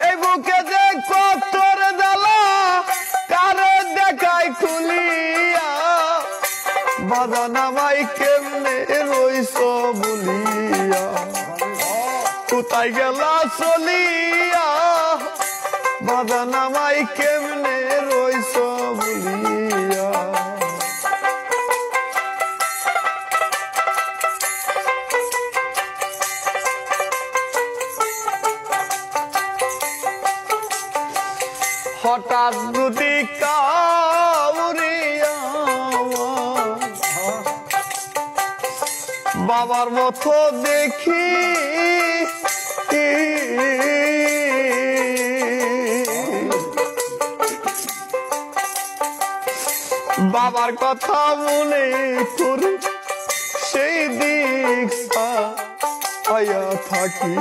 এই বুকে যে কতর জ্বালা কারে দেখাই খুলিয়া বাজান আমায় কেমনে রইছ বলিয়া কোথায় গেলা চলিয়া বাজান আমায় কেমনে রইছ বলিয়া হঠাৎ যদি কাউরিয়া বাবার মতো দেখি বাবার কথা মনে করি সেই দিক আয়া থাকি